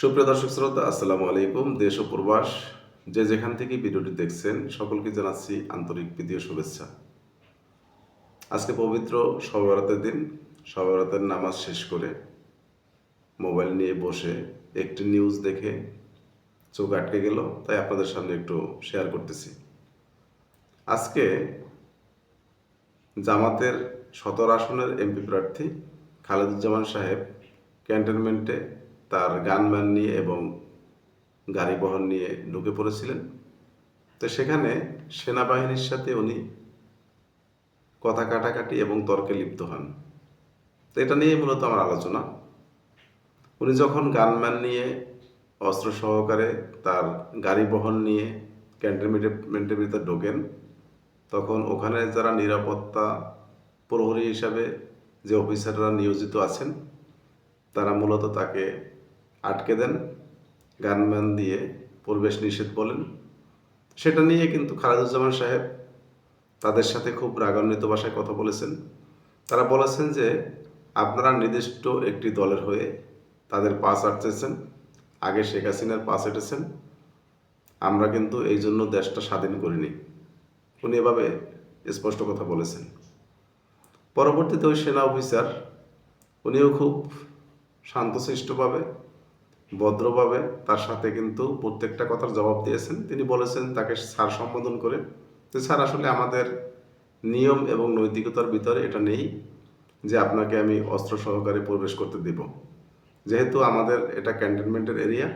সুপ্রিয় দর্শক শ্রোতা, আসসালামু আলাইকুম। দেশ ও প্রবাস যে যেখান থেকে ভিডিওটি দেখছেন সকলকে জানাচ্ছি আন্তরিক প্রীতি ও শুভেচ্ছা। আজকে পবিত্র শবে বরাতের দিন। শবে বরাতের নামাজ শেষ করে মোবাইল নিয়ে বসে একটি নিউজ দেখে চোখ আটকে গেল, তাই আপনাদের সামনে একটু শেয়ার করতেছি। আজকে জামাতের 17 আসনের এমপি প্রার্থী খালেদুজ্জামান সাহেব ক্যান্টনমেন্টে তার গানম্যান নিয়ে এবং গাড়ি বহর নিয়ে ঢুকে পড়েছিলেন। তো সেখানে সেনাবাহিনীর সাথে উনি কথা কাটাকাটি এবং তর্কে লিপ্ত হন। তো এটা নিয়ে মূলত আমার আলোচনা। উনি যখন গানম্যান নিয়ে অস্ত্র সহকারে তার গাড়ি বহন নিয়ে ক্যান্টনমেন্টের ভিতরে ঢোকেন, তখন ওখানে যারা নিরাপত্তা প্রহরী হিসাবে যে অফিসাররা নিয়োজিত আছেন তারা মূলত তাকে আটকে দেন, গানম্যান দিয়ে প্রবেশ নিষেধ বলেন। সেটা নিয়ে কিন্তু খালেদুজ্জামান সাহেব তাদের সাথে খুব রাগান্বিত ভাষায় কথা বলেছেন। তারা বলেছেন যে আপনারা নির্দিষ্ট একটি দলের হয়ে তাদের পা চাটতেছেন, আগে শেখ হাসিনার পা চেটেছেন, আমরা কিন্তু এই জন্য দেশটা স্বাধীন করিনি। উনি এভাবে স্পষ্ট কথা বলেছেন। পরবর্তীতে ওই সেনা অফিসার উনিও খুব শান্তশিষ্টভাবে ভদ্রভাবে তার সাথে কিন্তু প্রত্যেকটা কথার জবাব দিয়েছেন। তিনি বলেছেন তাকে স্যার সম্বোধন করে, যে স্যার আসলে আমাদের নিয়ম এবং নৈতিকতার ভিতরে এটা নেই যে আপনাকে আমি অস্ত্র সহকারে প্রবেশ করতে দিব। যেহেতু আমাদের এটা ক্যান্টনমেন্টের এরিয়া,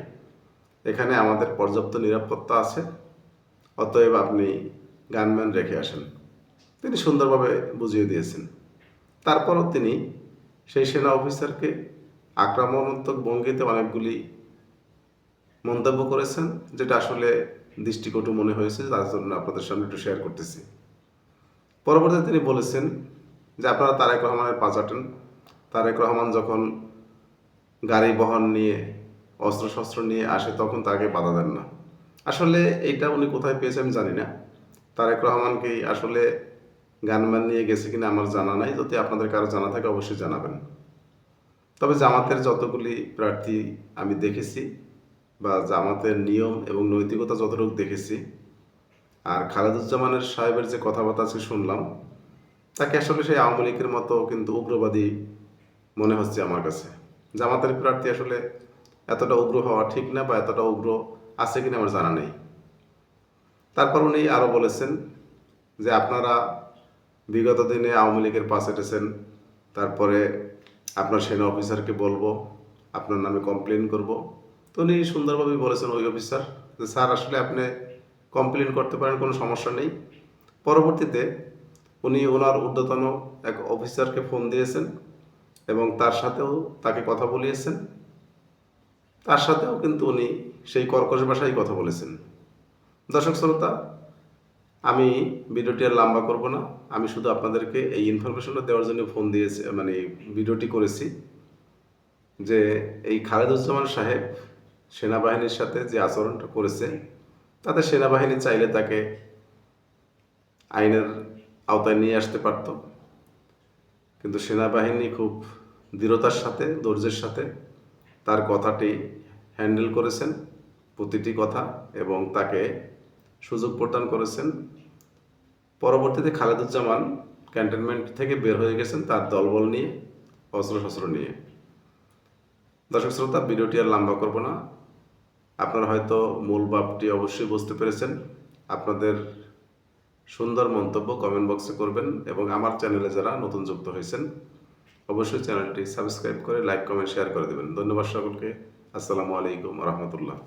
এখানে আমাদের পর্যাপ্ত নিরাপত্তা আছে, অতএব আপনি গানম্যান রেখে আসেন। তিনি সুন্দরভাবে বুঝিয়ে দিয়েছেন। তারপরও তিনি সেই সেনা অফিসারকে আক্রমণাত্মক ভঙ্গিতে অনেকগুলি মন্তব্য করেছেন, যেটা আসলে দৃষ্টিকটু মনে হয়েছে, তার জন্য আপনাদের সামনে একটু শেয়ার করতেছি। পরবর্তীতে তিনি বলেছেন যে আপনারা তারেক রহমানের পা চাটেন। তারেক রহমান যখন গাড়ি বহন নিয়ে অস্ত্রশস্ত্র নিয়ে আসে তখন তাকে বাধা দেন না। আসলে এইটা উনি কোথায় পেয়েছে আমি জানি না। তারেক রহমানকে আসলে গানম্যান নিয়ে গেছে কিনা আমার জানা নাই। যদি আপনাদের কারো জানা থাকে অবশ্যই জানাবেন। তবে জামাতের যতগুলি প্রার্থী আমি দেখেছি বা জামাতের নিয়ম এবং নৈতিকতা যতটুকু দেখেছি, আর খালেদুজ্জামানের সাহেবের যে কথাবার্তা আজকে শুনলাম, তাকে আসলে সেই আওয়ামী লীগের মতো কিন্তু উগ্রবাদী মনে হচ্ছে আমার কাছে। জামাতের প্রার্থী আসলে এতটা উগ্র হওয়া ঠিক না, বা এতটা উগ্র আছে কিনা আমার জানা নেই। তারপর উনি আরও বলেছেন যে আপনারা বিগত দিনে আওয়ামী লীগের পাশে এটেছেন, তারপরে আপনার সেনা অফিসারকে বলবো, আপনার নামে কমপ্লেন করব। তো উনি সুন্দরভাবে বলেছেন ওই অফিসার যে স্যার আসলে আপনি কমপ্লেন করতে পারেন, কোনো সমস্যা নেই। পরবর্তীতে উনি ওনার ঊর্ধ্বতন এক অফিসারকে ফোন দিয়েছেন এবং তার সাথেও তাকে কথা বলিয়েছেন। তার সাথেও কিন্তু উনি সেই কর্কশ ভাষায় কথা বলেছেন। দর্শক শ্রোতা, আমি ভিডিওটি আর লম্বা করব না। আমি শুধু আপনাদেরকে এই ইনফরমেশনটা দেওয়ার জন্য ফোন দিয়েছি, মানে ভিডিওটি করেছি, যে এই খালেদুজ্জামান সাহেব সেনাবাহিনীর সাথে যে আচরণটা করেছে, তাতে সেনাবাহিনী চাইলে তাকে আইনের আওতায় নিয়ে আসতে পারত, কিন্তু সেনাবাহিনী খুব দৃঢ়তার সাথে ধৈর্যের সাথে তার কথাটি হ্যান্ডেল করেছেন, প্রতিটি কথা, এবং তাকে সুযোগ প্রদান করেছেন। পরবর্তীতে খালেদুজ্জামান ক্যান্টনমেন্ট থেকে বের হয়ে গেছেন তার দলবল নিয়ে, অস্ত্রশস্ত্র নিয়ে। দর্শক শ্রোতা, ভিডিওটি আর লম্বা করব না। আপনারা হয়তো মূল ভাবটি অবশ্যই বুঝতে পেরেছেন। আপনাদের সুন্দর মন্তব্য কমেন্ট বক্সে করবেন, এবং আমার চ্যানেলে যারা নতুন যুক্ত হয়েছেন অবশ্যই চ্যানেলটি সাবস্ক্রাইব করে লাইক কমেন্ট শেয়ার করে দেবেন। ধন্যবাদ সকলকে। আসসালামু আলাইকুম রহমতুল্লাহ।